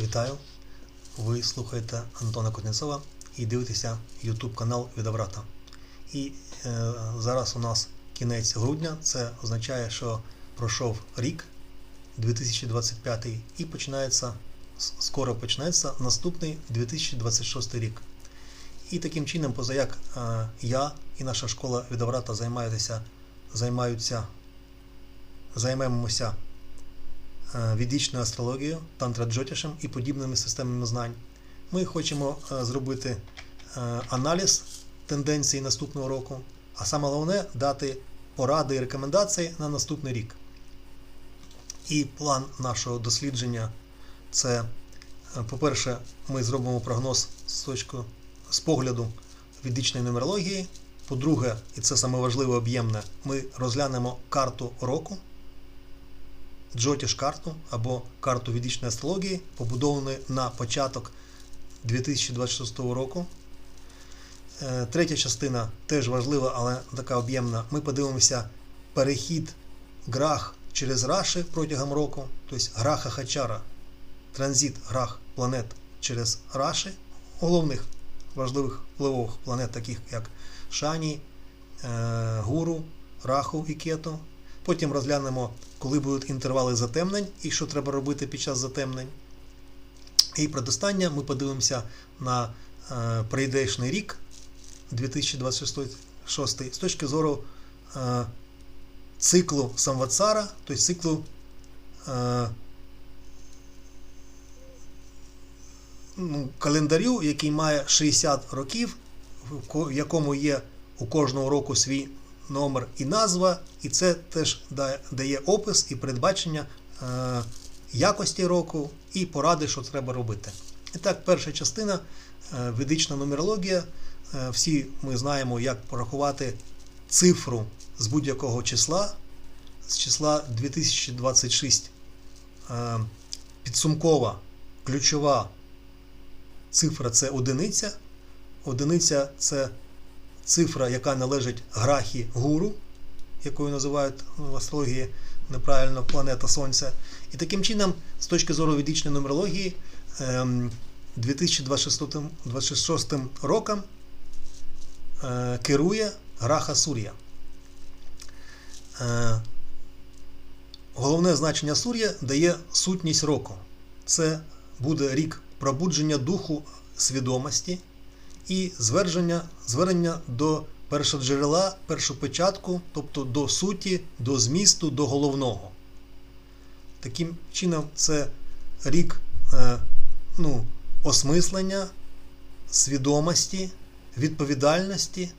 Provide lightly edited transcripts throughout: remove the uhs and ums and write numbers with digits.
Вітаю! Ви слухаєте Антона Кузнєцова і дивитеся YouTube канал Відаврата. І зараз у нас кінець грудня, це означає, що пройшов рік 2025 і скоро почнеться наступний 2026 рік. І таким чином, позаяк я і наша школа Відаврата займемося ведичною астрологією, тантра-джотішем і подібними системами знань. Ми хочемо зробити аналіз тенденцій наступного року, а саме головне дати поради і рекомендації на наступний рік. І план нашого дослідження – це, по-перше, ми зробимо прогноз з погляду ведичної нумерології. По-друге, і це саме важливе об'ємне, ми розглянемо карту року, джотіш-карту або карту ведичної астрології, побудованої на початок 2026 року. Третя частина теж важлива, але така об'ємна. Ми подивимося перехід грах через раші протягом року, тобто граха-хачара, транзит грах планет через раші, головних важливих впливових планет, таких як Шані, Гуру, Раху і Кету. Потім розглянемо, коли будуть інтервали затемнень і що треба робити під час затемнень. І предостання ми подивимося на прийдешний рік 2026 з точки зору циклу Самватсара, тобто циклу календарю, який має 60 років, в якому є у кожного року свій номер і назва, і це теж дає опис і передбачення якості року і поради, що треба робити. І так, перша частина – ведична нумерологія. Всі ми знаємо, як порахувати цифру з будь-якого числа. З числа 2026 підсумкова, ключова цифра – це одиниця. Одиниця – це цифра, яка належить грахі Гуру, якою називають в астрології неправильно планета Сонця. І таким чином, з точки зору ведичної нумерології, 2026 роком керує граха Сур'я. Головне значення Сур'я дає сутність року. Це буде рік пробудження духу свідомості і звернення до першоджерела, першопочатку, тобто до суті, до змісту, до головного. Таким чином, це рік осмислення, свідомості, відповідальності,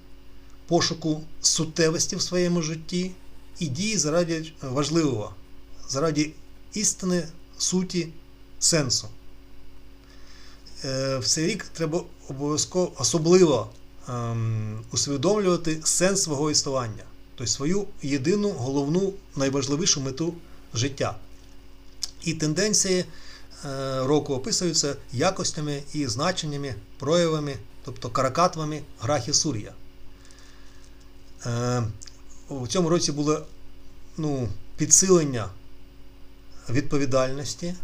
пошуку суттєвості в своєму житті і дії заради важливого, заради істини, суті, сенсу. В цей рік треба обов'язково особливо усвідомлювати сенс свого існування, тобто свою єдину, головну, найважливішу мету життя. І тенденції року описуються якостями і значеннями, проявами, тобто каракатвами грахи Сур'я. У цьому році було підсилення відповідальності,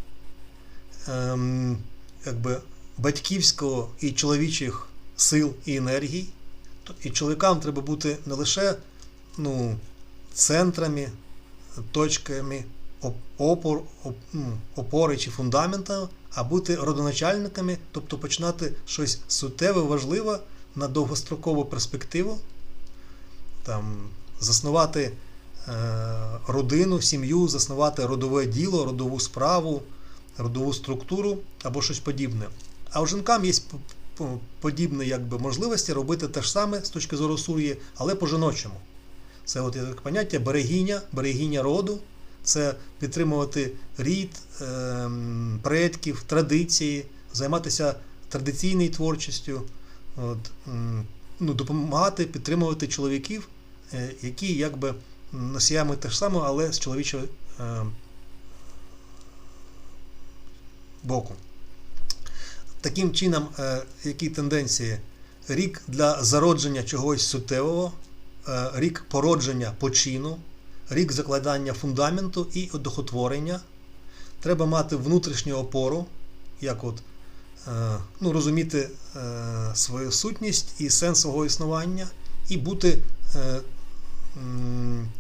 батьківського і чоловічих сил і енергій. І чоловікам треба бути не лише центрами, точками опори чи фундамента, а бути родоначальниками, тобто починати щось суттєве, важливе на довгострокову перспективу, заснувати родину, сім'ю, заснувати родове діло, родову справу, родову структуру або щось подібне. А у жінкам є подібні можливості робити те ж саме з точки зору Сур'ї, але по-жіночому. Це як поняття берегиня роду, це підтримувати рід, предків, традиції, займатися традиційною творчістю, допомагати, підтримувати чоловіків, які носіями те ж саме, але з чоловічого боку. Таким чином, які тенденції? Рік для зародження чогось суттєвого, рік породження почину, рік закладання фундаменту і одухотворення. Треба мати внутрішню опору, як от, розуміти свою сутність і сенс свого існування, і бути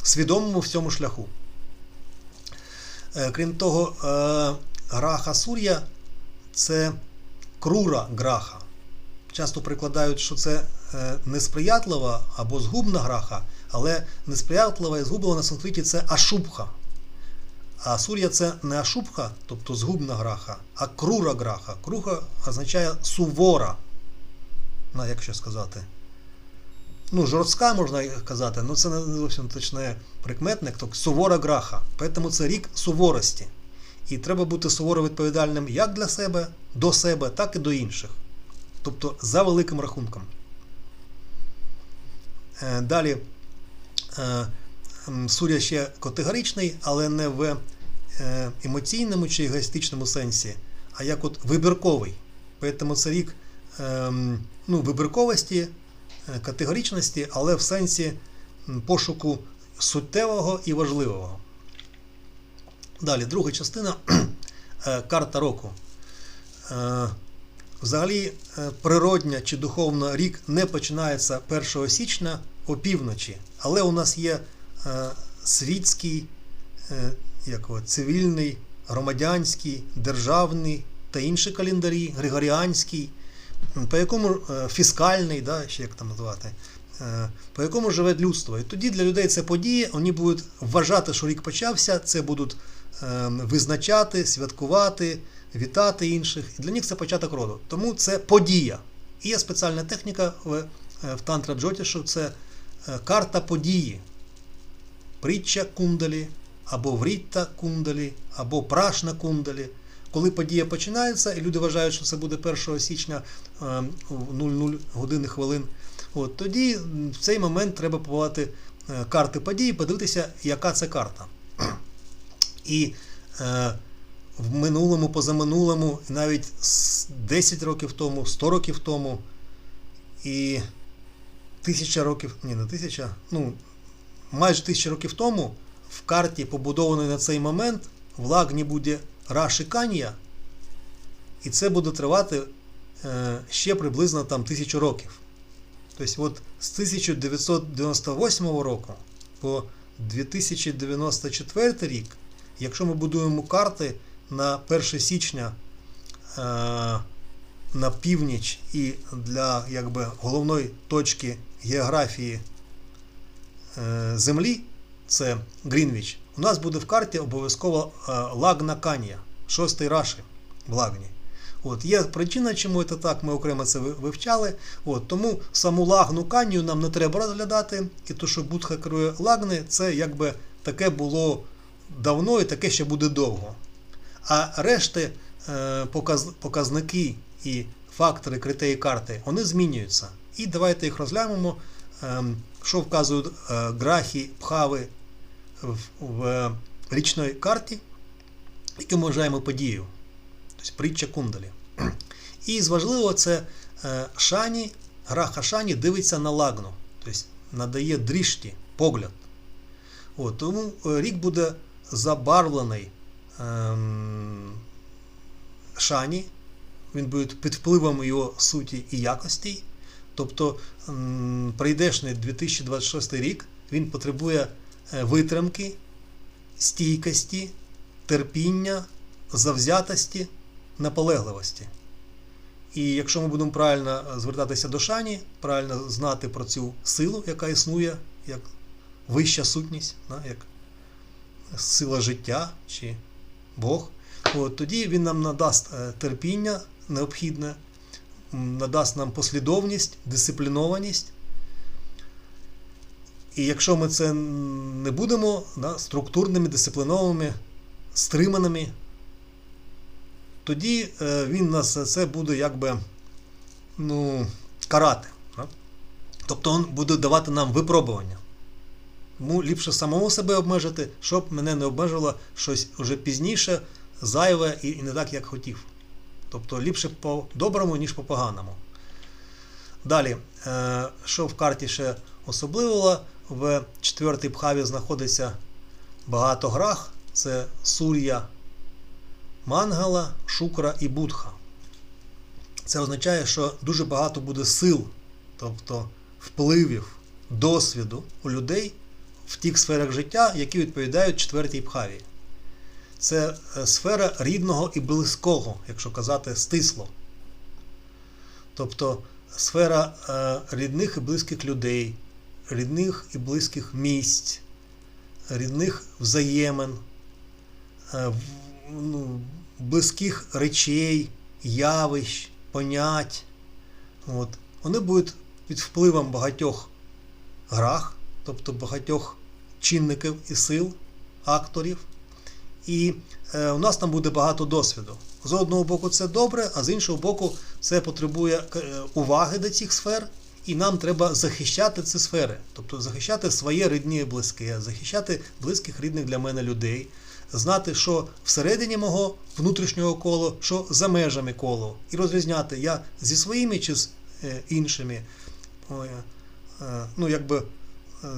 свідомим в цьому шляху. Крім того, граха Сур'я – це крура граха. Часто прикладають, що це несприятлива або згубна граха, але несприятлива і згублива на санскриті – це ашубха. А Сур'я – це не ашубха, тобто згубна граха, а крура граха. Крура означає сувора, як ще сказати. Жорстка, можна казати, але це не зовсім точний прикметник, тобто сувора граха. Тому це рік суворості. І треба бути суворо відповідальним як для себе, до себе, так і до інших. Тобто за великим рахунком. Далі, Сур'я ще категоричний, але не в емоційному чи егоїстичному сенсі, а як от вибірковий. Тому це рік вибірковості, категоричності, але в сенсі пошуку суттєвого і важливого. Далі, друга частина – карта року. Взагалі, природня чи духовна рік не починається 1 січня опівночі, але у нас є світський, цивільний, громадянський, державний та інші календарі, григоріанський, по якому фіскальний, ще як там назвати, по якому живе людство. І тоді для людей це подія, вони будуть вважати, що рік почався, це будуть визначати, святкувати, вітати інших. І для них це початок роду. Тому це подія. І є спеціальна техніка в тантра джотішу, це карта події. Притча кундалі, або врітта кундалі, або прашна кундалі. Коли подія починається, і люди вважають, що це буде 1 січня в 00 години хвилин, тоді в цей момент треба побувати карти події, подивитися, яка це карта. І в минулому, позаминулому, навіть 10 років тому, 100 років тому, і 1000 років, майже 1000 років тому в карті, побудованій на цей момент, в Лагні буде Раші Кан'я, і це буде тривати ще приблизно 1000 років. Тобто з 1998 року по 2094 рік, якщо ми будуємо карти на 1 січня на північ і для головної точки географії Землі, це Грінвіч, у нас буде в карті обов'язково Лагна Кан'я, 6-й Раші в Лагні. Є причина, чому це так, ми окремо це вивчали. Тому саму Лагну Кан'ю нам не треба розглядати, і то, що Будха керує Лагни, це таке було давно і таке ще буде довго. А решти показники і фактори критерії карти, вони змінюються. І давайте їх розглянемо, що вказують грахи, пхави в річній карті, яку ми вважаємо подією. Тобто притча кундалі. І з важливого це Шані, граха Шані дивиться на Лагну, тобто надає дрішті, погляд. Тому рік буде забарвлений Шані, він буде під впливом його суті і якостей. Тобто прийдешний 2026 рік, він потребує витримки, стійкості, терпіння, завзятості, наполегливості. І якщо ми будемо правильно звертатися до Шані, правильно знати про цю силу, яка існує, як вища сутність, як сила життя чи Бог, тоді він нам надасть терпіння необхідне, надасть нам послідовність, дисциплінованість. І якщо ми це не будемо структурними, дисциплінованими, стриманими, тоді він нас це буде карати. Тобто він буде давати нам випробування. Тому ліпше самому себе обмежити, щоб мене не обмежило щось вже пізніше, зайве і не так, як хотів. Тобто ліпше по-доброму, ніж по-поганому. Далі, що в карті ще особливого, в 4-й пхаві знаходиться багато грах. Це Сур'я, Мангала, Шукра і Будха. Це означає, що дуже багато буде сил, тобто впливів, досвіду у людей в тих сферах життя, які відповідають четвертій бхаві. Це сфера рідного і близького, якщо казати стисло. Тобто сфера рідних і близьких людей, рідних і близьких місць, рідних взаємин, близьких речей, явищ, понять. От. Вони будуть під впливом багатьох грах, тобто багатьох чинників і сил, акторів. І у нас там буде багато досвіду. З одного боку це добре, а з іншого боку це потребує уваги до цих сфер, і нам треба захищати ці сфери. Тобто захищати своє рідне і близьке, захищати близьких рідних для мене людей, знати, що всередині мого внутрішнього кола, що за межами кола, і розрізняти, я зі своїми чи з іншими,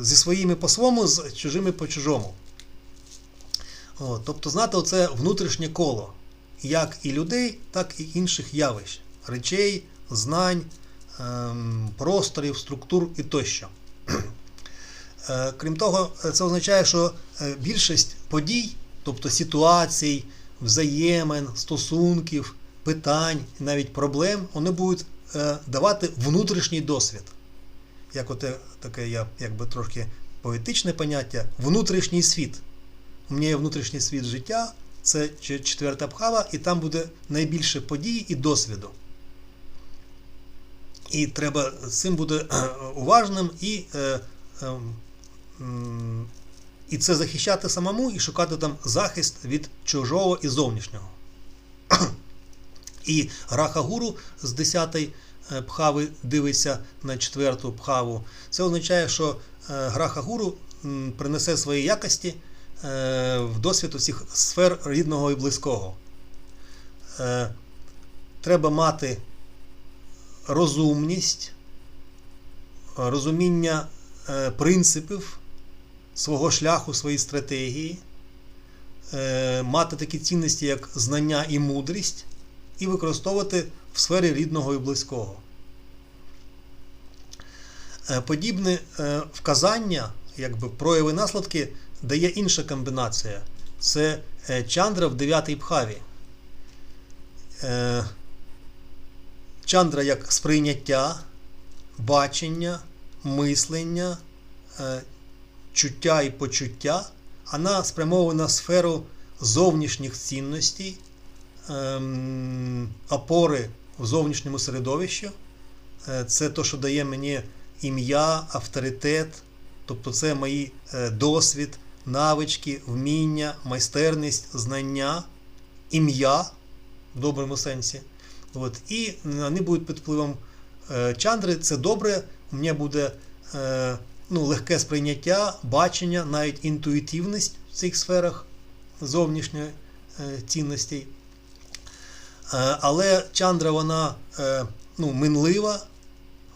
зі своїми по-своєму, з чужими по-чужому. Тобто знати оце внутрішнє коло, як і людей, так і інших явищ, речей, знань, просторів, структур і тощо. Крім того, це означає, що більшість подій, тобто ситуацій, взаємин, стосунків, питань, навіть проблем, вони будуть давати внутрішній досвід. Як таке трошки поетичне поняття, внутрішній світ. У мене є внутрішній світ життя, це четверта бхава, і там буде найбільше подій і досвіду. І треба з цим бути уважним і це захищати самому, і шукати там захист від чужого і зовнішнього. І Граха-гуру з 10-ї бхави дивиться на 4-ту бхаву. Це означає, що Граха-гуру принесе свої якості в досвід усіх сфер рідного і близького. Треба мати розумність, розуміння принципів свого шляху, своєї стратегії, мати такі цінності, як знання і мудрість, і використовувати в сфері рідного і близького. Подібне вказання, прояви наслідки, дає інша комбінація. Це чандра в 9-й бхаві. Чандра як сприйняття, бачення, мислення, чуття і почуття, вона спрямована на сферу зовнішніх цінностей, опори в зовнішньому середовищі. Це те, що дає мені ім'я, авторитет, тобто це мої досвід, навички, вміння, майстерність, знання, ім'я в доброму сенсі. І вони будуть під впливом чандри, це добре, у мене буде легке сприйняття, бачення, навіть інтуїтивність в цих сферах зовнішньої цінностей. Але чандра, вона минлива,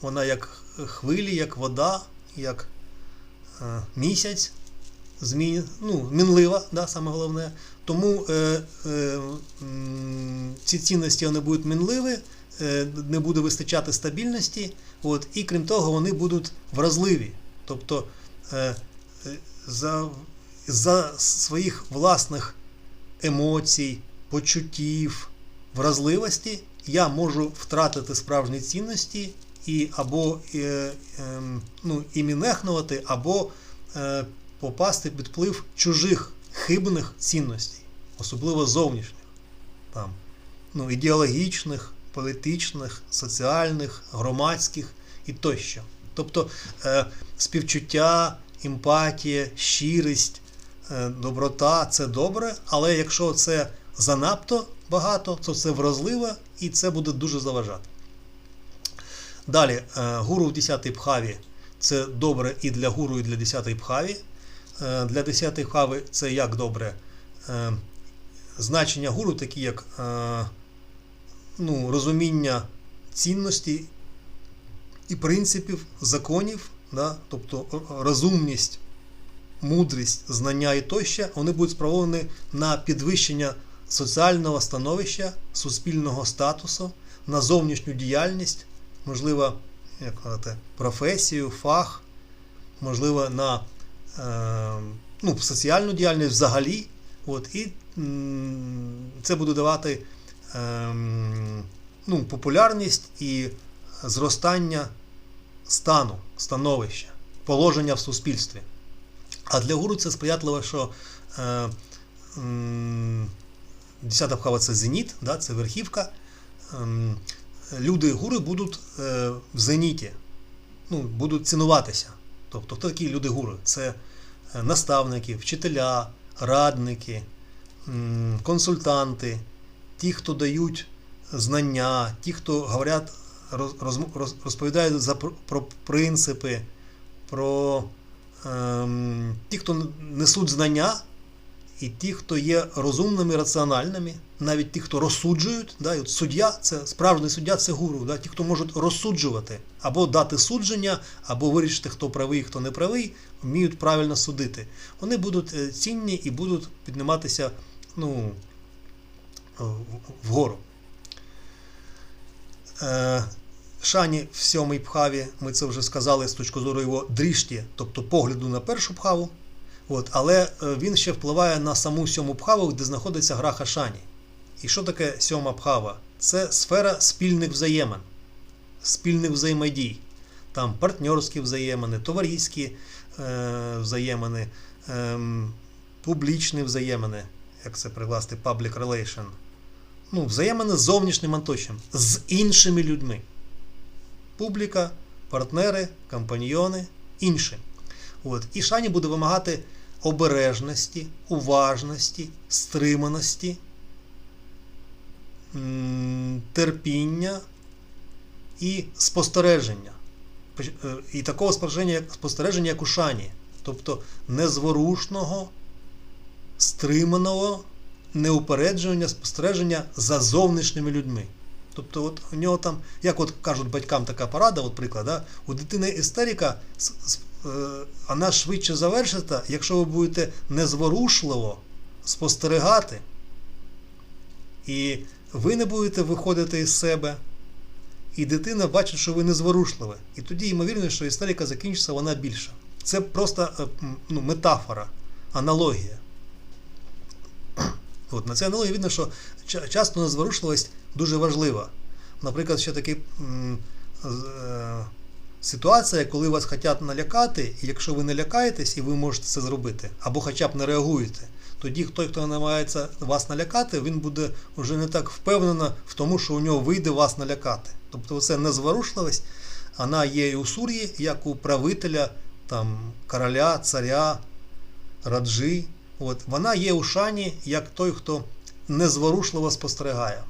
вона як хвилі, як вода, як місяць, мінлива, саме головне. Тому ці цінності вони будуть мінливі, не буде вистачати стабільності, і крім того, вони будуть вразливі. Тобто за своїх власних емоцій, почуттів, вразливості я можу втратити справжні цінності і або нехнувати, або попасти під вплив чужих хибних цінностей, особливо зовнішніх, ідеологічних, політичних, соціальних, громадських і тощо. Тобто співчуття, емпатія, щирість, доброта – це добре, але якщо це занадто багато, то це вразливо і це буде дуже заважати. Далі, гуру в 10-й бхаві – це добре і для гуру, і для 10-ї бхаві. Для 10-ї бхави це як добре? Значення гуру такі, як розуміння цінностей і принципів, законів, тобто розумність, мудрість, знання і тощо, вони будуть спрямовані на підвищення соціального становища, суспільного статусу, на зовнішню діяльність, можливо, як казати, професію, фах, можливо, на соціальну діяльність взагалі. І це буде давати популярність і зростання становища, положення в суспільстві. А для гуру це сприятливо, що 10-та бхава – це зеніт, це верхівка. Люди гури будуть в зеніті, будуть цінуватися. Тобто, хто такі люди гури? Це наставники, вчителя, радники, консультанти, ті, хто дають знання, ті, хто говорять, розповідають про принципи, про ті, хто несуть знання, і ті, хто є розумними, раціональними, навіть ті, хто розсуджують. І от суддя, справжній суддя – це гуру. Ті, хто можуть розсуджувати, або дати судження, або вирішити, хто правий, хто не правий, вміють правильно судити. Вони будуть цінні і будуть підніматися вгору. Шані в 7-й бхаві, ми це вже сказали з точки зору його дрішті, тобто погляду на першу бхаву. Але він ще впливає на саму 7-му бхаву, де знаходиться граха Шані. І що таке 7-ма бхава? Це сфера спільних взаємин, спільних взаємодій. Там партнерські взаємини, товариські взаємини, публічні взаємини, як це прикласти, public relation. Взаємини з зовнішнім оточенням, з іншими людьми. Публіка, партнери, компаньйони, інші. І Шані буде вимагати обережності, уважності, стриманості, терпіння і спостереження. І такого спостереження, як у Шані. Тобто незворушного, стриманого, неупередження, спостереження за зовнішніми людьми. Тобто у нього там, як кажуть батькам така порада, приклад, у дитини істерика, вона швидше завершиться, якщо ви будете незворушливо спостерігати, і ви не будете виходити із себе, і дитина бачить, що ви незворушливі. І тоді, ймовірно, що істерика закінчиться, вона більша. Це просто метафора, аналогія. На цій аналогії видно, що часто незворушливість дуже важлива. Наприклад, ще така ситуація, коли вас хочуть налякати, і якщо ви не лякаєтесь, і ви можете це зробити, або хоча б не реагуєте, тоді той, хто намагається вас налякати, він буде вже не так впевнено в тому, що у нього вийде вас налякати. Тобто це незворушливість, вона є і у сур'ї, як у правителя, короля, царя, раджи. Вона є у Шані, як той, хто незворушливо спостерігає.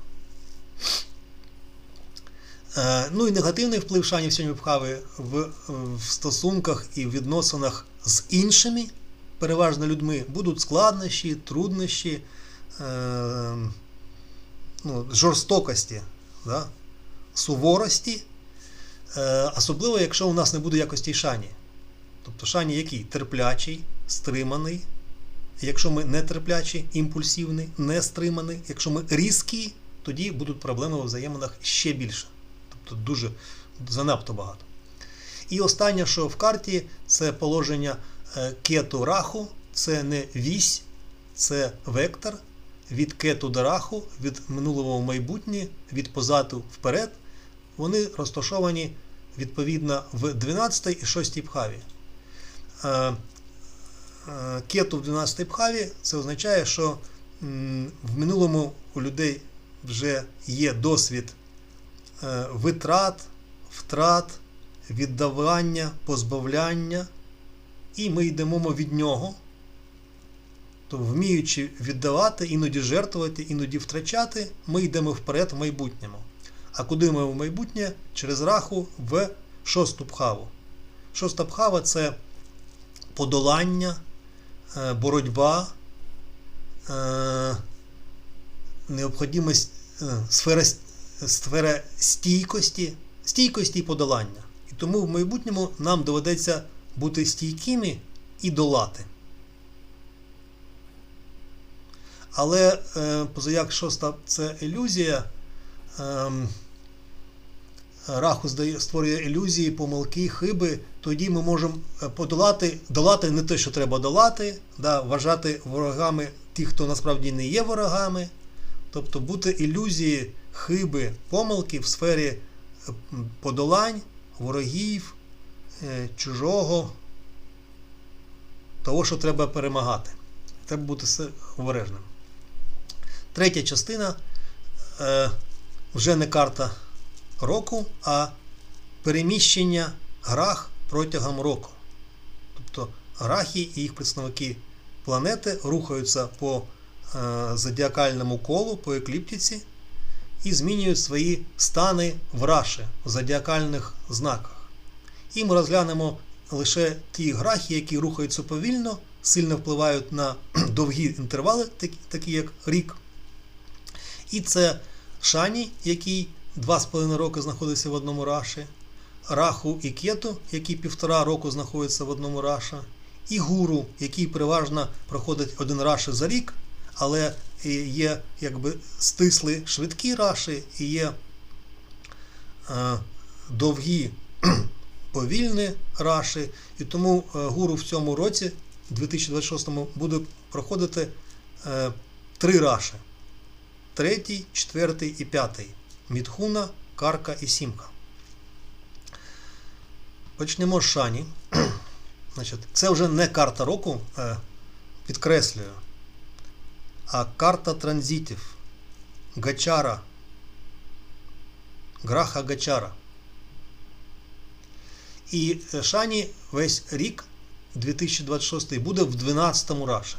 І негативний вплив Шані в 7-й бхаві в стосунках і відносинах з іншими, переважно людьми, будуть складнощі, труднощі, жорстокості, суворості, особливо, якщо у нас не буде якості Шані. Тобто Шані який? Терплячий, стриманий. Якщо ми не терплячі, імпульсивні, не стримані, якщо ми різкі, тоді будуть проблеми у взаєминах ще більше. Тобто дуже, занадто багато. І останнє, що в карті, це положення кету раху. Це не вісь, це вектор. Від кету до раху, від минулого в майбутнє, від позаду вперед. Вони розташовані відповідно в 12-й і 6-й бхаві. Кету в 12-й бхаві, це означає, що в минулому у людей вже є досвід витрат, втрат, віддавання, позбавляння, і ми йдемо від нього, то вміючи віддавати, іноді жертвувати, іноді втрачати, ми йдемо вперед в майбутньому. А куди ми в майбутнє? Через раху в 6-ту бхаву. 6-та бхава – це подолання, боротьба, необхідність, сфера стійкості і подолання. І тому в майбутньому нам доведеться бути стійкими і долати. Але позаяк шоста це ілюзія. Раху створює ілюзії, помилки, хиби, тоді ми можемо долати не те, що треба долати, вважати ворогами тих, хто насправді не є ворогами. Тобто бути ілюзії, хиби, помилки в сфері подолань, ворогів, чужого, того, що треба перемагати. Треба бути обережним. Третя частина вже не карта року, а переміщення грах протягом року. Тобто грахи і їх представники планети рухаються по зодіакальному колу, по екліптиці і змінюють свої стани в раші, в зодіакальних знаках. І ми розглянемо лише ті грахи, які рухаються повільно, сильно впливають на довгі інтервали, такі як рік. І це Шані, який 2,5 роки знаходиться в одному раші, Раху і Кету, які 1,5 року знаходяться в одному раші, і Гуру, який переважно проходить один раші за рік, але є стислі швидкі раші, і є довгі повільні раші. І тому Гуру в цьому році, 2026-му, буде проходити 3 раші. 3, 4 і 5. Мітхуна, Карка і Сімка. Почнемо з Шані. Це вже не карта року, підкреслюю, а карта транзитів. Гачара. Граха Гачара. І Шані весь рік, 2026, буде в 12-му раші.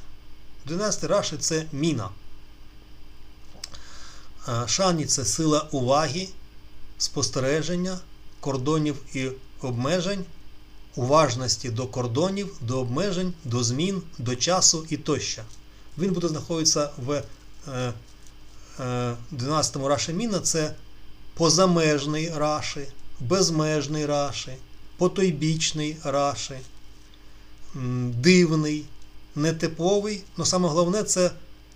12-й раші – це Міна. Шані – це сила уваги, спостереження, кордонів і обмежень, уважності до кордонів, до обмежень, до змін, до часу і тощо. Він буде знаходитися в 12-му раші Міна. Це позамежний раші, безмежний раші, потойбічний раші, дивний, нетиповий, але саме головне це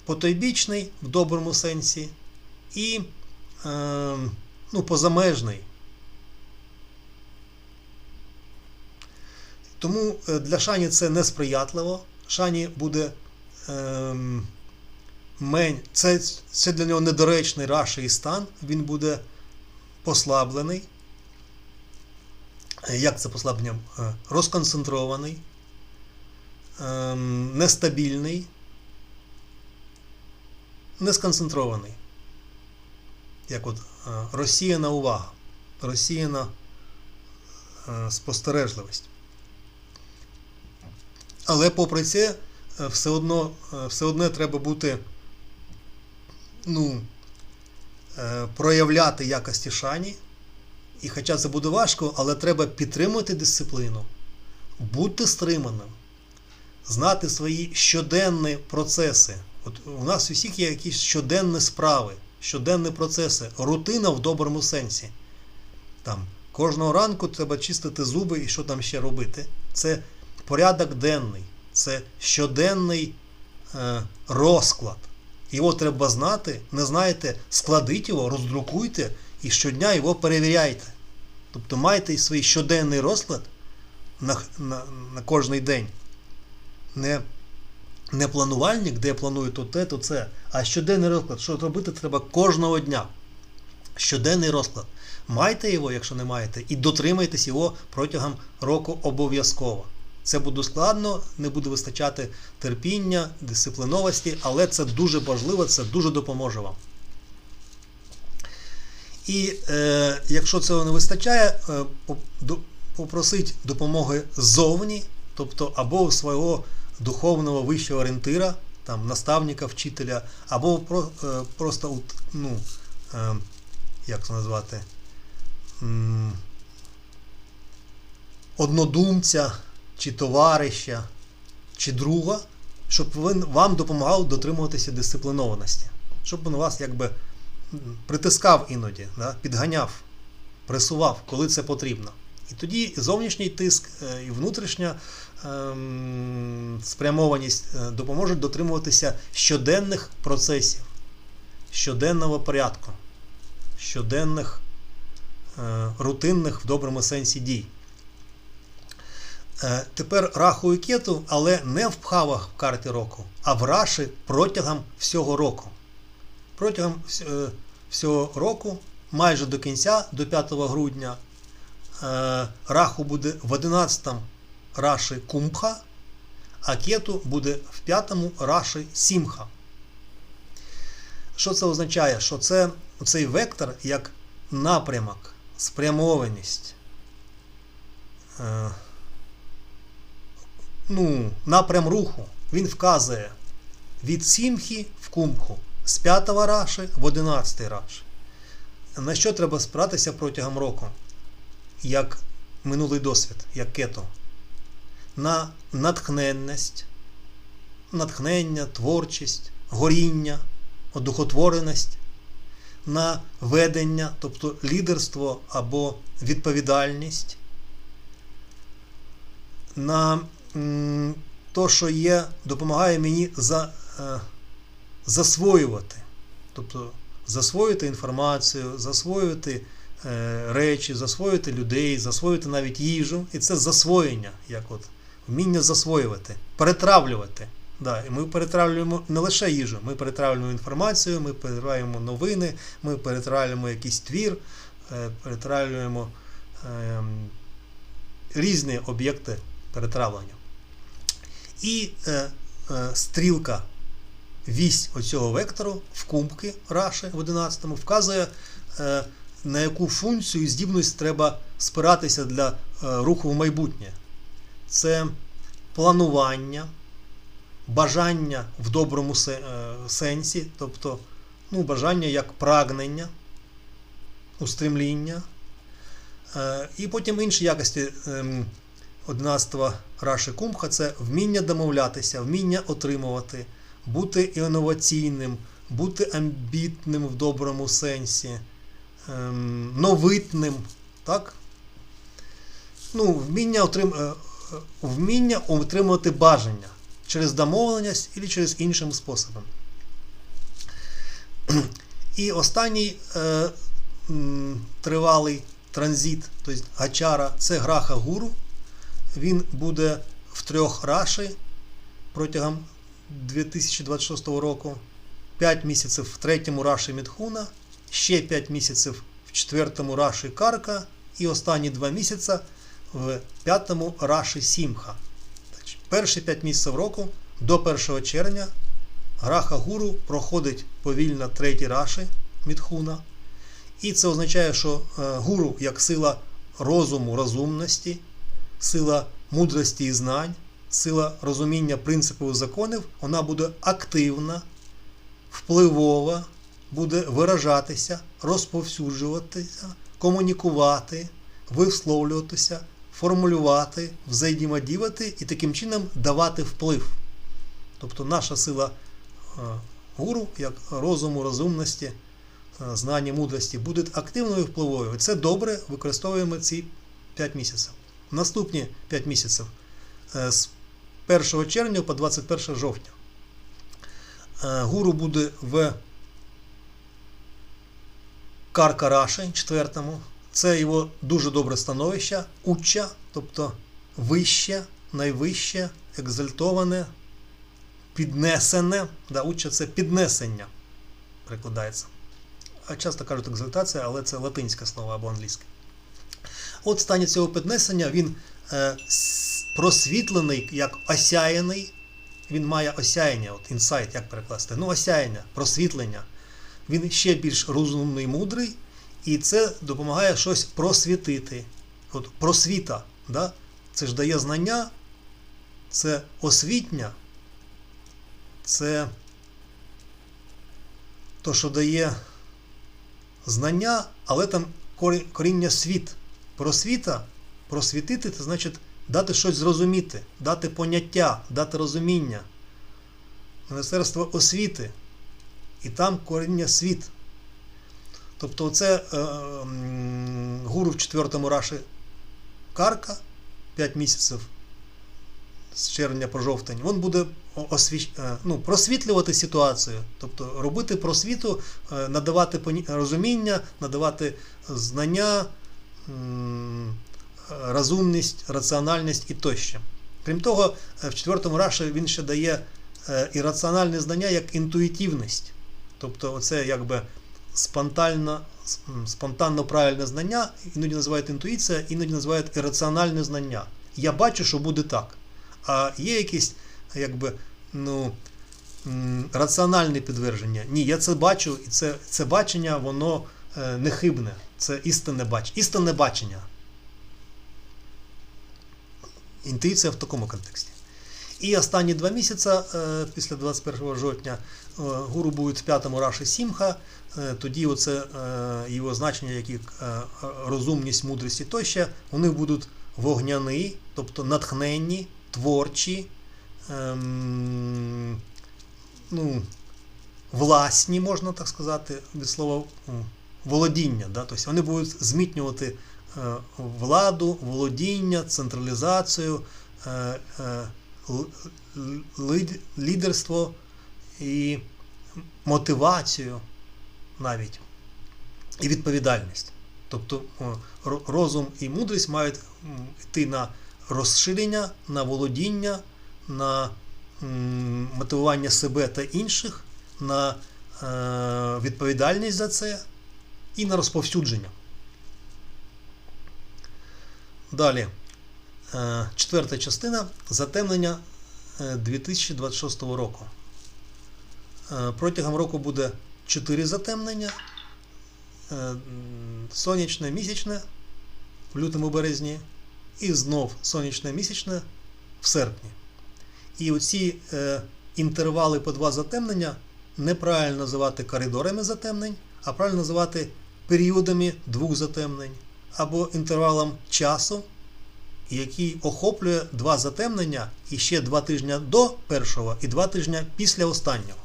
потойбічний в доброму сенсі і позамежний. Тому для Шані це несприятливо. Шані буде це для нього недоречний раші і стан. Він буде послаблений. Як це послаблення? Розконцентрований, нестабільний, несконцентрований. Як розсіяна увага, розсіяна спостережливість. Але попри це, все одно треба бути, проявляти якості Шані. І хоча це буде важко, але треба підтримувати дисципліну, бути стриманим, знати свої щоденні процеси. У нас у всіх є якісь щоденні справи, щоденні процеси, рутина в доброму сенсі. Кожного ранку треба чистити зуби і що там ще робити. Це порядок денний, це щоденний розклад. Його треба знати, не знаєте, складіть його, роздрукуйте і щодня його перевіряйте. Тобто майте свій щоденний розклад на кожний день. Не планувальник, де я планую то те, то це, а щоденний розклад. Що робити треба кожного дня. Щоденний розклад. Майте його, якщо не маєте, і дотримайтесь його протягом року обов'язково. Це буде складно, не буде вистачати терпіння, дисципліновості, але це дуже важливо, це дуже допоможе вам. І якщо цього не вистачає, попросіть допомоги ззовні, тобто або свого духовного вищого орієнтира, наставника, вчителя, або просто, як це назвати, однодумця, чи товариша, чи друга, щоб він вам допомагав дотримуватися дисциплінованості. Щоб він вас притискав іноді, підганяв, пресував, коли це потрібно. І тоді зовнішній тиск і внутрішня спрямованість допоможуть дотримуватися щоденних процесів, щоденного порядку, щоденних рутинних в доброму сенсі дій. Тепер раху і кету, але не в пхавах в карті року, а в раші протягом всього року. Протягом всього року, майже до кінця, до 5 грудня, раху буде в 11-му раші кумбха, а кету буде в 5-му раші сімха. Що це означає? Що цей вектор як напрямок, спрямованість, напрям руху, він вказує від сімхи в кумбху, з 5-го раші в 11-й раші. На що треба спиратися протягом року, як минулий досвід, як кету? На натхнення, творчість, горіння, одухотвореність, на ведення, тобто лідерство або відповідальність, на то, що допомагає мені засвоювати, тобто засвоїти інформацію, засвоїти речі, засвоїти людей, засвоїти навіть їжу. І це засвоєння, як вміння засвоювати, перетравлювати. Да, і ми перетравлюємо не лише їжу, ми перетравлюємо інформацію, ми перетравлюємо новини, ми перетравлюємо якийсь твір, перетравлюємо різні об'єкти перетравлення. І стрілка, вісь оцього вектору в кумбки раші в 11-му вказує, на яку функцію і здібність треба спиратися для руху в майбутнє. Це планування, бажання в доброму сенсі, тобто бажання як прагнення, устремління. І потім інші якості 11-го раші кумбха – це вміння домовлятися, вміння отримувати, бути інноваційним, бути амбітним в доброму сенсі, новитним, так? Вміння отримувати бажання через домовленість або через іншим способом. І останній тривалий транзит, тобто гачара, це граха гуру. Він буде в 3 раші протягом 2026 року, 5 місяців в 3-му раші Мітхуна, ще 5 місяців в 4-му раші Карка і останні 2 місяці в 5-му раші Сімха. Перші 5 місяців року до 1 червня граха гуру проходить повільно 3-й раші Мітхуна. І це означає, що гуру як сила розуму, розумності, сила мудрості і знань, сила розуміння принципів і законів, вона буде активна, впливова, буде виражатися, розповсюджуватися, комунікувати, висловлюватися, формулювати, взаємодіяти і таким чином давати вплив. Тобто наша сила гуру, як розуму, розумності, знання, мудрості, буде активною і впливовою. Це добре, використовуємо ці 5 місяців. Наступні 5 місяців з 1 червня по 21 жовтня. Гуру буде в Карка раші 4-му. Це його дуже добре становище, учча, тобто вище, найвище, екзальтоване, піднесене. Учча – це піднесення, перекладається. А часто кажуть екзальтація, але це латинське слово або англійське. От в стані цього піднесення він просвітлений, як осяяний. Він має осяяння, інсайт, як перекласти? Осяяння, просвітлення. Він ще більш розумний, мудрий, і це допомагає щось просвітити. Просвіта, да? Це ж дає знання, це освітня, це то, що дає знання, але там коріння світ. Просвіта, просвітити, це значить дати щось зрозуміти, дати поняття, дати розуміння. Міністерство освіти. І там коріння світ. Тобто це гуру в 4-му раші карка 5 місяців з червня по жовтень, він буде просвітлювати ситуацію, тобто робити просвіту, надавати розуміння, надавати знання, розумність, раціональність і тощо. Крім того, в 4-му раші він ще дає і раціональне знання як інтуїтивність. Тобто оце якби спонтанно правильне знання, іноді називають інтуїція, іноді називають ірраціональне знання. Я бачу, що буде так. А є якісь раціональне підтвердження. Ні, я це бачу, і це бачення, воно не хибне. Це істинне бачення. Інтуїція в такому контексті. І останні 2 місяці, після 21 жовтня, гуру буде в 5-му раші Сімха, тоді оце його значення, як розумність, мудрість і тощо, вони будуть вогняні, тобто натхненні, творчі, власні, можна так сказати, від слова володіння. Да? Тобто вони будуть зміцнювати владу, володіння, централізацію, лідерство і мотивацію навіть, і відповідальність. Тобто розум і мудрість мають йти на розширення, на володіння, на мотивування себе та інших, на відповідальність за це і на розповсюдження. Далі, 4-та частина – затемнення 2026 року. Протягом року буде 4 затемнення. Сонячне, місячне в лютому-березні і знов сонячне, місячне в серпні. І оці інтервали по 2 затемнення неправильно називати коридорами затемнень, а правильно називати періодами 2 затемнень або інтервалом часу, який охоплює 2 затемнення і ще 2 тижні до першого і 2 тижні після останнього.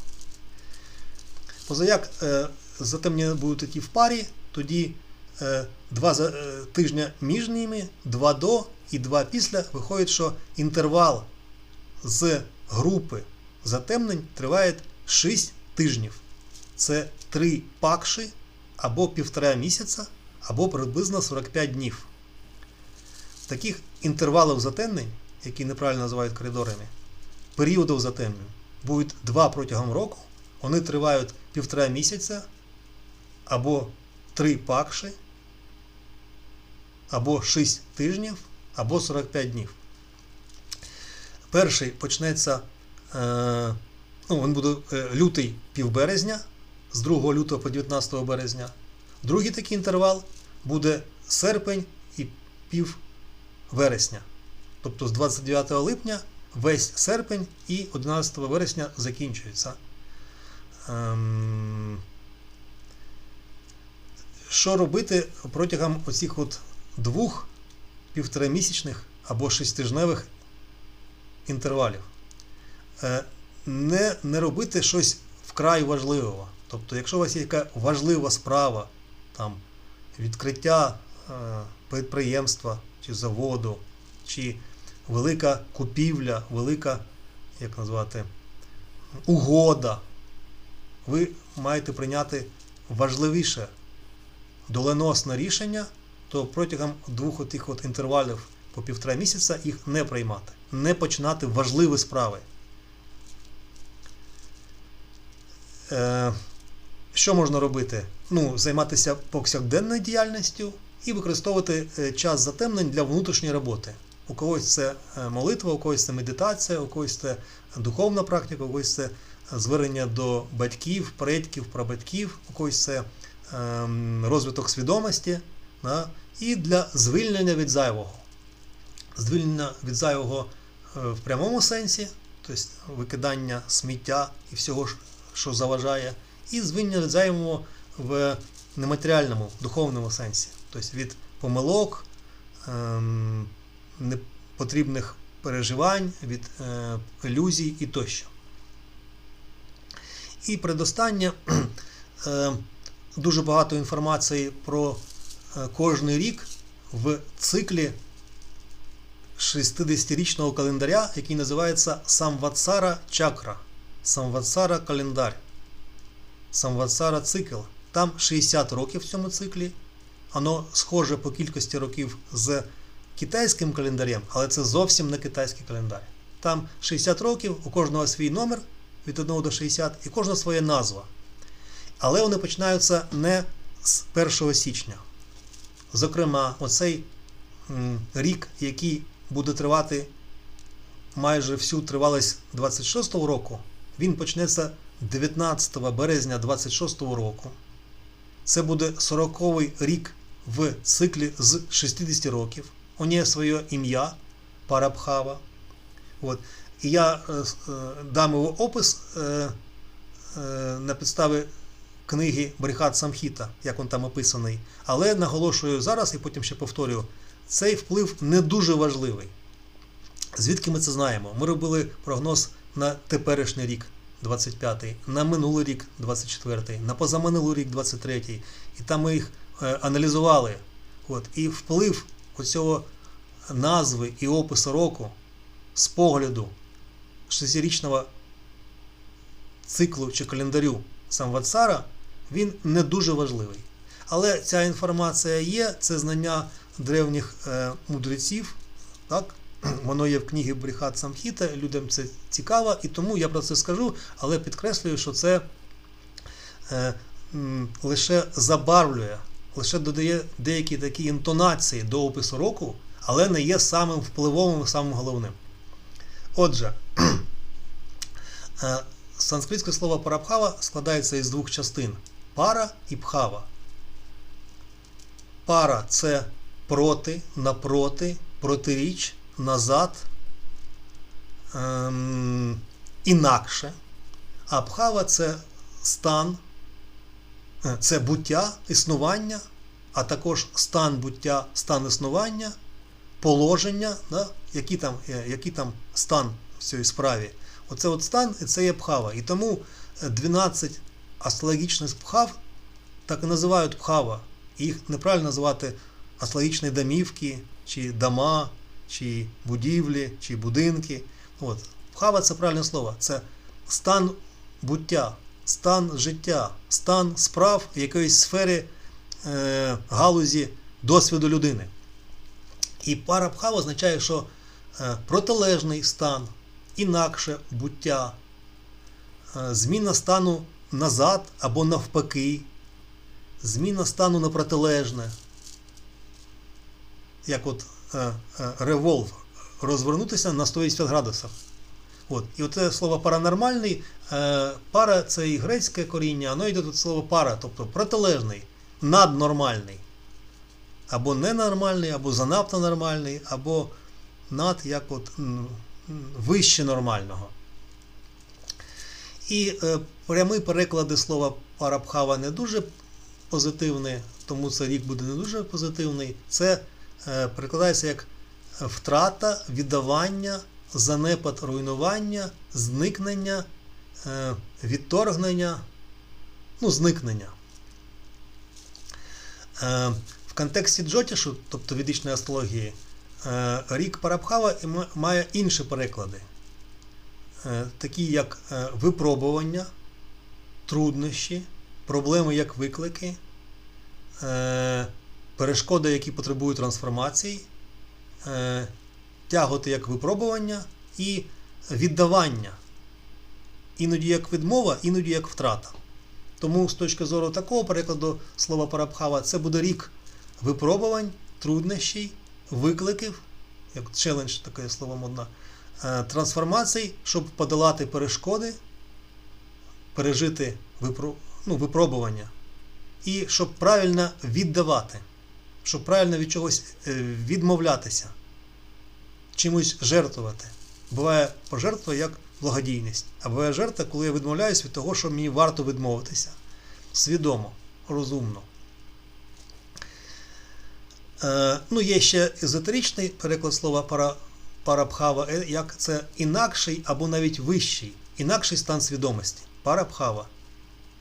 Позаяк затемнення будуть такі в парі, тоді 2 тижні між ними, 2 до і 2 після, виходить, що інтервал з групи затемнень триває 6 тижнів. Це 3 пакші або 1,5 місяця, або приблизно 45 днів. Таких інтервалів затемнень, які неправильно називають коридорами, періодів затемнень, будуть 2 протягом року. Вони тривають 1,5 місяця, або 3 пакші, або 6 тижнів, або 45 днів. Перший почнеться, він буде лютий півберезня, з 2 лютого по 19 березня. Другий такий інтервал буде серпень і пів вересня. Тобто з 29 липня весь серпень і 11 вересня закінчується. Що робити протягом оцих 2 1,5-місячних або 6-тижневих інтервалів? Не робити щось вкрай важливого. Тобто, якщо у вас є яка важлива справа, там, відкриття підприємства чи заводу, чи велика купівля, велика, угода, ви маєте прийняти важливіше, доленосне рішення, то протягом 2 тих інтервалів по 1,5 місяця їх не приймати, не починати важливі справи. Що можна робити? Займатися повсякденною діяльністю і використовувати час затемнень для внутрішньої роботи. У когось це молитва, у когось це медитація, у когось це духовна практика, у когось це звернення до батьків, предків, прабатьків, у когось це розвиток свідомості, і для звільнення від зайвого. Звільнення від зайвого в прямому сенсі, тобто викидання сміття і всього, що заважає, і звільнення від зайвого в нематеріальному, духовному сенсі, тобто від помилок, непотрібних переживань, від ілюзій і тощо. І предостаннє, дуже багато інформації про кожний рік в циклі 60-річного календаря, який називається Самватсара Чакра. Самватсара календар. Самватсара цикл. Там 60 років в цьому циклі. Воно схоже по кількості років з китайським календарем, але це зовсім не китайський календар. Там 60 років, у кожного свій номер від 1 до 60 і кожна своя назва. Але вони починаються не з 1 січня. Зокрема, оцей рік, який буде тривати майже всю тривалість 26-го року, він почнеться 19 березня 26-го року. Це буде 40-й рік в циклі з 60 років. У нього своє ім'я Парабхава. От. І я дам його опис на підставі книги Брихат Самхіта, як він там описаний. Але наголошую зараз і потім ще повторюю, цей вплив не дуже важливий. Звідки ми це знаємо? Ми робили прогноз на теперішній рік, 25-й, на минулий рік, 24-й, на позаминулий рік, 23-й. І там ми їх аналізували. От. І вплив оцього назви і опису року з погляду 60-річного циклу чи календарю Самватсара, він не дуже важливий. Але ця інформація є, це знання древніх мудреців, так? Воно є в книгі Брихат Самхіта, людям це цікаво, і тому я про це скажу, але підкреслюю, що це лише забарвлює, лише додає деякі такі інтонації до опису року, але не є самим впливовим, самим головним. Отже, санскритське слово парабхава складається із двох частин – пара і бхава. Пара – це проти, напроти, протиріч, назад, інакше. А бхава – це стан, це буття, існування, а також стан буття, стан існування, положення, да? Який там стан в цій справі. Оце от стан, і це є бхава. І тому 12 астрологічних бхав так і називають бхава. Їх неправильно називати астрологічні домівки, чи дома, чи будівлі, чи будинки. От. Бхава – це правильне слово. Це стан буття, стан життя, стан справ в якоїсь сфері галузі досвіду людини. І парабхава означає, що протилежний стан, інакше буття, зміна стану назад або навпаки, зміна стану на протилежне, як от револв, розвернутися на 180 градусів. От. І оце слово паранормальний, пара – це і грецьке коріння, воно йде від слова пара, тобто протилежний, наднормальний. Або ненормальний, або занадто нормальний, або над, як от вище нормального. І прямі переклади слова парабхава не дуже позитивні, тому цей рік буде не дуже позитивний. Це перекладається як втрата, віддавання, занепад, руйнування, зникнення, відторгнення, зникнення. В контексті Джотішу, тобто ведичної астрології, рік Парабхава має інші переклади, такі як випробування, труднощі, проблеми як виклики, перешкоди, які потребують трансформації, тяготи як випробування і віддавання. Іноді як відмова, іноді як втрата. Тому з точки зору такого перекладу слова Парабхава, це буде рік випробувань, труднощів, викликів, як челендж, таке слово модне, трансформацій, щоб подолати перешкоди, пережити випробування і щоб правильно віддавати, щоб правильно від чогось відмовлятися, чимось жертвувати. Буває пожертва як благодійність, а буває жертва, коли я відмовляюсь від того, що мені варто відмовитися. Свідомо, розумно. Є ще езотеричний переклад слова парабхава, як це інакший або навіть вищий, інакший стан свідомості, парабхава,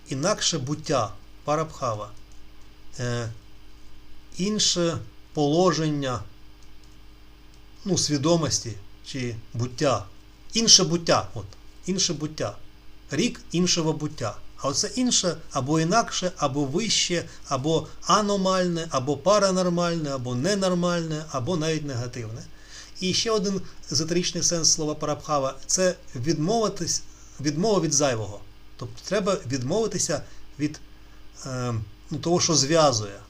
інакше буття, парабхава, інше положення, свідомості чи буття. Інше буття. Інше буття. Рік іншого буття. А оце інше або інакше, або вище, або аномальне, або паранормальне, або ненормальне, або навіть негативне. І ще один езотеричний сенс слова парабхава – це відмова від зайвого. Тобто треба відмовитися від того, що зв'язує.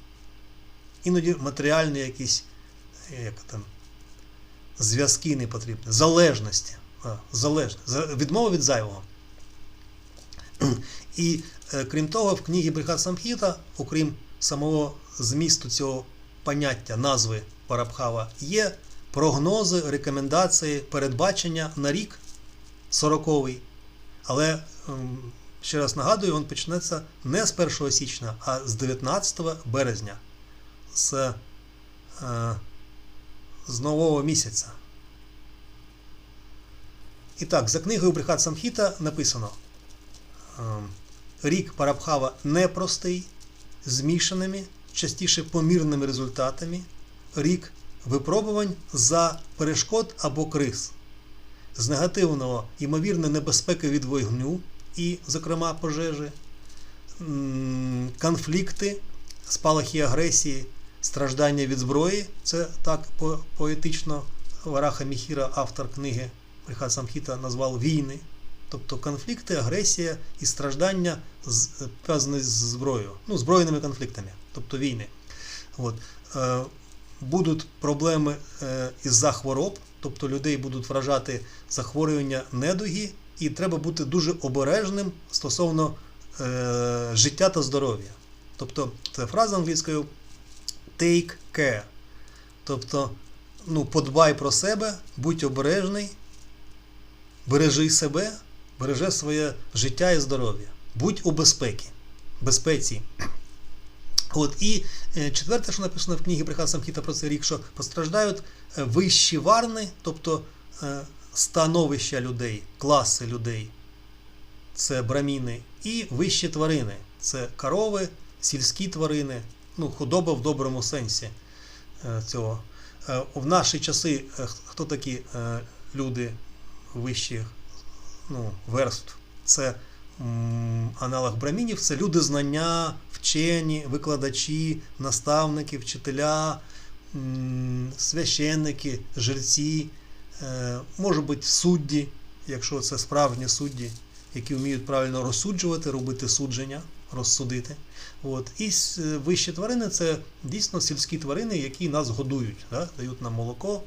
Іноді матеріальні якісь зв'язки не потрібні. Залежності. Відмова від зайвого. І крім того, в книгі Брихат Самхіта, окрім самого змісту цього поняття, назви парабхава, є прогнози, рекомендації, передбачення на рік 40-й. Але, ще раз нагадую, він почнеться не з 1 січня, а з 19 березня, з нового місяця. І так, за книгою Брихат Самхіта написано: рік парабхава непростий, змішаними, частіше помірними результатами, рік випробувань за перешкод або криз, з негативного ймовірна небезпека від вогню і, зокрема, пожежі, конфлікти, спалахи агресії, страждання від зброї, це так поетично Вараха Міхіра, автор книги Брихат Самхіта, назвав війни. Тобто конфлікти, агресія і страждання пов'язані з зброєю, збройними конфліктами, тобто війни. Будуть проблеми із-за хвороб, тобто людей будуть вражати захворювання, недуги, і треба бути дуже обережним стосовно життя та здоров'я. Тобто це фраза англійською take care. Тобто, подбай про себе, будь обережний, бережи себе, бережи своє життя і здоров'я. Будь у безпеці. І четверте, що написано в книгі Брихат Самхіта про цей рік, що постраждають вищі варни, тобто становища людей, класи людей, це браміни, і вищі тварини, це корови, сільські тварини, худоба в доброму сенсі цього. В наші часи хто такі люди вищих верств? Це аналог брамінів, це люди знання, вчені, викладачі, наставники, вчителя, священники, жрці, може бути судді, якщо це справжні судді, які вміють правильно розсуджувати, робити судження, розсудити. І вищі тварини – це дійсно сільські тварини, які нас годують, дають нам молоко,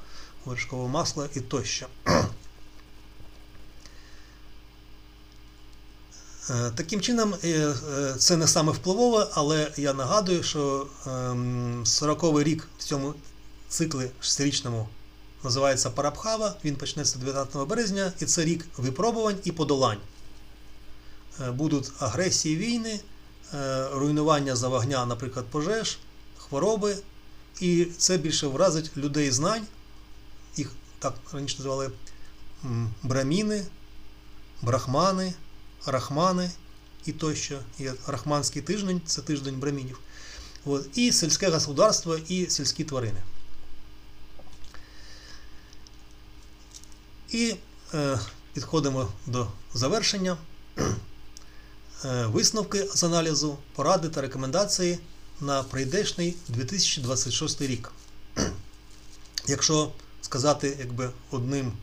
вершкове масло і тощо. Таким чином, це не саме впливове, але я нагадую, що 40-й рік в цьому циклі 6-річному називається парабхава, він почнеться 19 березня, і це рік випробувань і подолань. Будуть агресії, війни, руйнування за вогня, наприклад, пожеж, хвороби, і це більше вразить людей знань, їх так раніше називали браміни, брахмани, рахмани і тощо. Є Рахманський тиждень, це тиждень брамінів. І сільське господарство, і сільські тварини. І підходимо до завершення. Висновки з аналізу, поради та рекомендації на прийдешній 2026 рік. Якщо сказати одним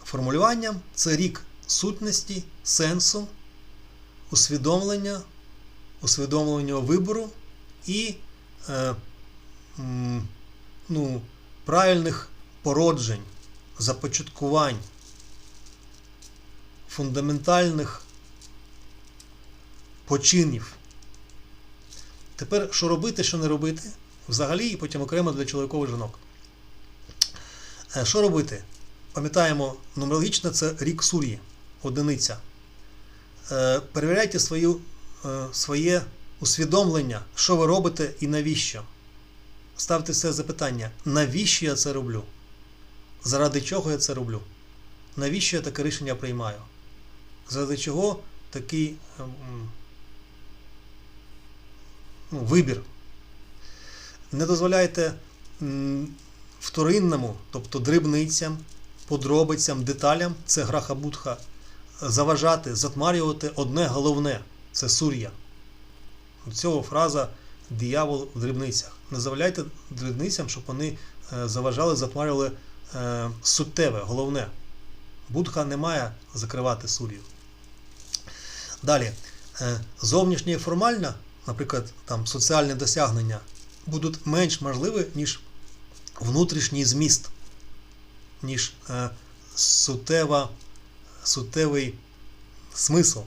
формулюванням, це рік сутності, сенсу, усвідомлення вибору і правильних породжень, започаткувань, фундаментальних починів. Тепер, що робити, що не робити, взагалі і потім окремо для чоловіків і жінок. Що робити? Пам'ятаємо, нумерологічно це рік Сур'ї, одиниця. Перевіряйте своє усвідомлення, що ви робите і навіщо. Ставте себе запитання, навіщо я це роблю? Заради чого я це роблю? Навіщо я таке рішення приймаю? Заради чого такий вибір? Не дозволяйте вторинному, тобто дрібницям, подробицям, деталям, це граха-будха, заважати, затмарювати одне головне – це сур'я. Від цього фраза «диявол в дрібницях». Не заважайте дрібницям, щоб вони заважали, затмарювали суттєве, головне. Будха не має закривати сур'ю. Далі. Зовнішнє і формальне, наприклад, там, соціальне досягнення, будуть менш можливі, ніж внутрішній зміст, ніж суттєвий смисл.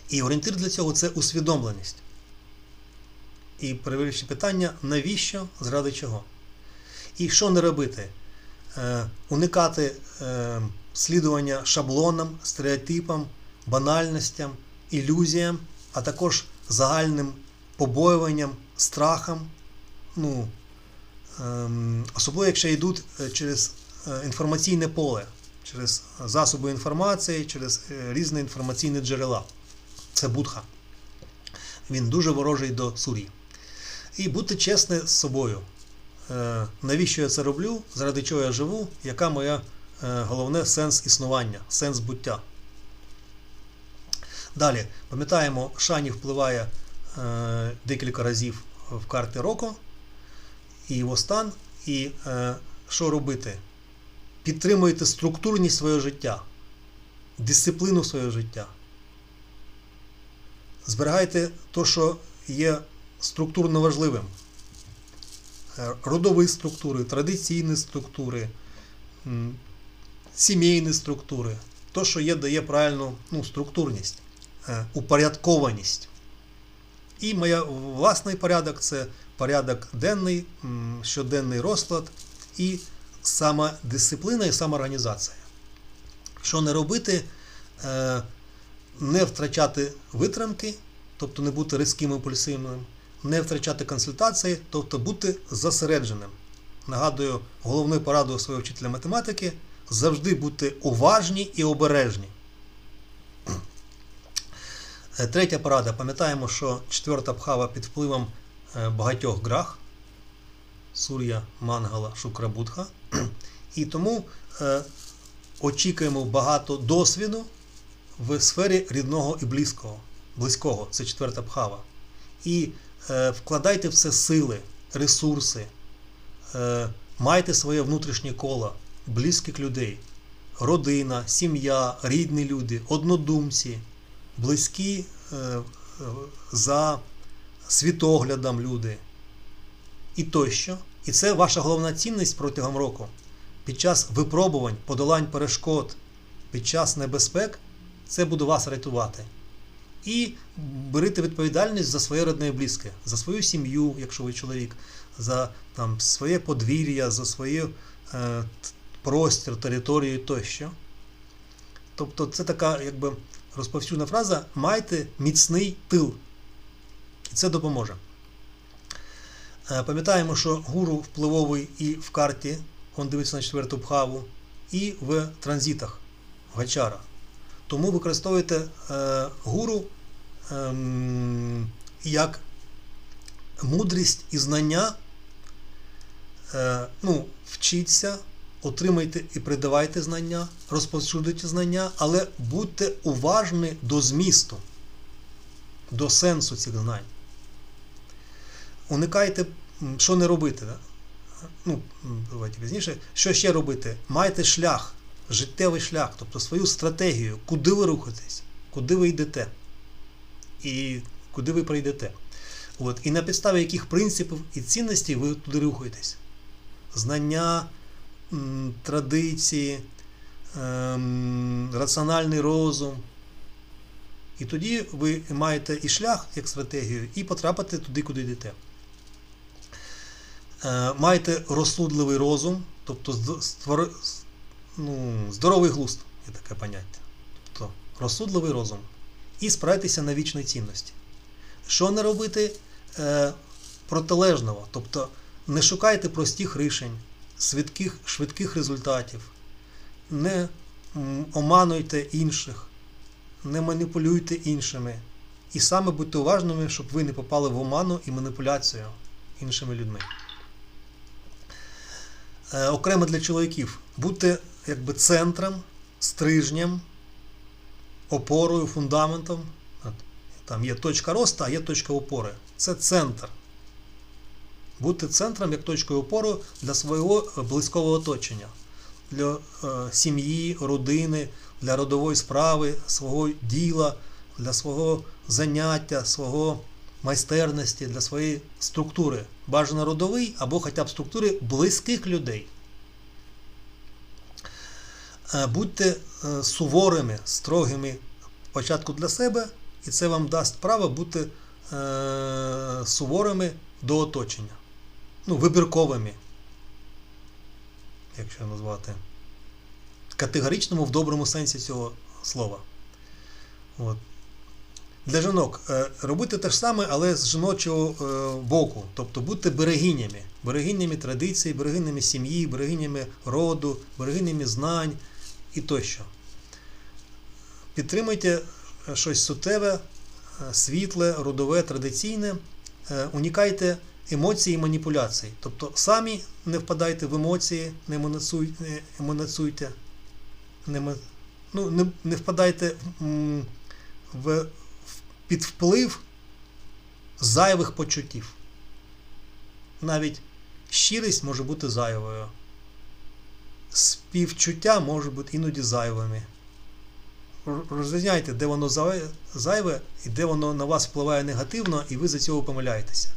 І орієнтир для цього – це усвідомленість. І перевірюючи питання, навіщо, заради чого. І що не робити? Уникати слідування шаблонам, стереотипам, банальностям, ілюзіям, а також загальним побоюванням, страхам, особливо якщо йдуть через інформаційне поле, через засоби інформації, через різні інформаційні джерела. Це будха. Він дуже ворожий до сур'ї. І будьте чесні з собою. Навіщо я це роблю, заради чого я живу, яка моя головне сенс існування, сенс буття. Далі, пам'ятаємо, Шані впливає декілька разів в карті року і його стан. І що робити? Підтримуйте структурність свого життя, дисципліну свого життя. Зберігайте те, що є структурно важливим. Родові структури, традиційні структури, сімейні структури. То, що дає правильну структурність, упорядкованість. І моя власний порядок – це порядок денний, щоденний розклад і самодисципліна і самоорганізація. Що не робити? Не втрачати витримки, тобто не бути різким імпульсивним, не втрачати консультації, тобто бути зосередженим. Нагадую, головною порадою свого вчителя математики – завжди бути уважні і обережні. Третя порада. Пам'ятаємо, що четверта бхава під впливом багатьох грах – сур'я, мангала, шукра, будха. І тому очікуємо багато досвіду в сфері рідного і близького. Це четверта бхава. І вкладайте в це сили, ресурси, майте своє внутрішнє коло близьких людей, родина, сім'я, рідні люди, однодумці, близькі за світоглядом люди і тощо. І це ваша головна цінність протягом року. Під час випробувань, подолань перешкод, під час небезпек це буде вас рятувати. І берете відповідальність за своє родне і близьке, за свою сім'ю, якщо ви чоловік, за своє подвір'я, за свій простір, територію тощо. Тобто це така розповсюджена фраза «майте міцний тил». І це допоможе. Пам'ятаємо, що гуру впливовий і в карті, він дивиться на четверту бхаву, і в транзитах, в гачара. Тому використовуйте гуру як мудрість і знання, вчіться, отримайте і передавайте знання, розповсюджуйте знання, але будьте уважні до змісту, до сенсу цих знань. Уникайте, що не робити. Давайте пізніше. Що ще робити? Майте шлях, життєвий шлях, тобто свою стратегію, куди ви рухаєтесь, куди ви йдете і куди ви прийдете. І на підставі яких принципів і цінностей ви туди рухаєтесь. Знання, традиції, раціональний розум. І тоді ви маєте і шлях, як стратегію, і потрапите туди, куди йдете. Маєте розсудливий розум, тобто здоровий глузд, є таке поняття. Тобто розсудливий розум. І спирайтеся на вічні цінності. Що не робити протилежного? Тобто не шукайте простих рішень, швидких результатів, не омануйте інших, не маніпулюйте іншими. І саме будьте уважними, щоб ви не попали в оману і маніпуляцію іншими людьми. окремо для чоловіків. Будьте якби центром, стрижнем, опорою, фундаментом. Там є точка росту, а є точка опори. Це центр. Будьте центром, як точкою опори для свого близького оточення. Для сім'ї, родини, для родової справи, свого діла, для свого заняття, свого майстерності, для своєї структури. Бажано родовий або хоча б структури близьких людей. Будьте суворими, строгими спочатку для себе, і це вам дасть право бути суворими до оточення. Вибірковими, якщо назвати. Категоричному в доброму сенсі цього слова. От. Для жінок робити те ж саме, але з жіночого боку. Тобто будьте берегинями. Берегинями традицій, берегинями сім'ї, берегинями роду, берегинями знань і тощо. Підтримуйте щось суттєве, світле, родове, традиційне. Уникайте емоцій і маніпуляцій. Тобто самі не впадайте в емоції, не емоційте, не впадайте під вплив зайвих почуттів. Навіть щирість може бути зайвою. Співчуття може бути іноді зайвими. Розрізняйте, де воно зайве і де воно на вас впливає негативно, і ви за цього помиляєтеся.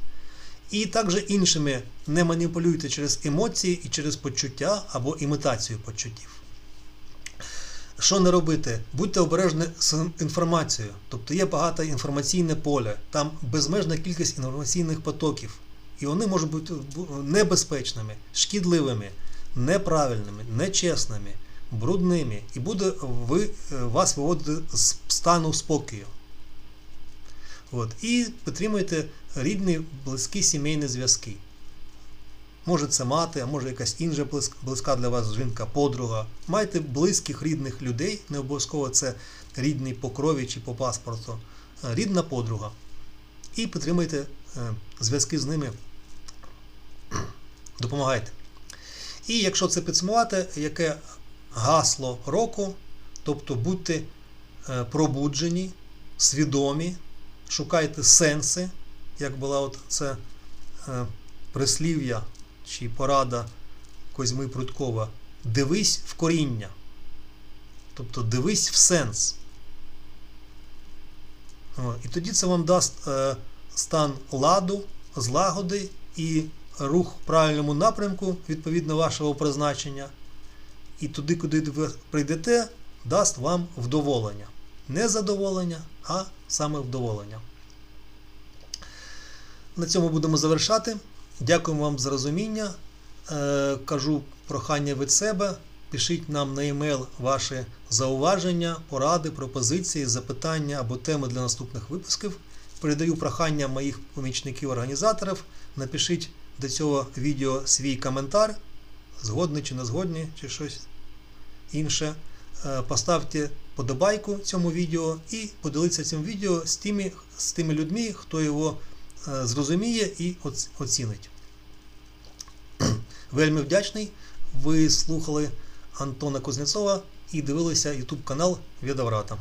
І також іншими не маніпулюйте через емоції і через почуття або імітацію почуттів. Що не робити? Будьте обережні з інформацією. Тобто є багато інформаційне поле, там безмежна кількість інформаційних потоків. І вони можуть бути небезпечними, шкідливими, неправильними, нечесними, брудними. І буде вас виводити з стану спокою. І підтримуйте рідні, близькі сімейні зв'язки. Може це мати, а може якась інша близька для вас жінка, подруга. Майте близьких, рідних людей, не обов'язково це рідний по крові чи по паспорту, рідна подруга. І підтримуйте зв'язки з ними, допомагайте. І якщо це підсумувати, яке гасло року, тобто будьте пробуджені, свідомі, шукайте сенси, як була це прислів'я чи порада Козьми Прудкова. Дивись в коріння. Тобто дивись в сенс. І тоді це вам дасть стан ладу, злагоди і рух в правильному напрямку, відповідно вашого призначення. І туди, куди ви прийдете, дасть вам вдоволення. Не задоволення, а саме вдоволення. На цьому будемо завершати. Дякуємо вам за розуміння. Кажу прохання від себе. Пишіть нам на e-mail ваші зауваження, поради, пропозиції, запитання або теми для наступних випусків. Передаю прохання моїх помічників-організаторів. Напишіть до цього відео свій коментар, згодні чи не згодні, чи щось інше. Поставте подобайку цьому відео і поділіться цим відео з тими людьми, хто його зрозуміє і оцінить. Вельми вдячний. Ви слухали Антона Кузнєцова і дивилися YouTube канал Ведаврата.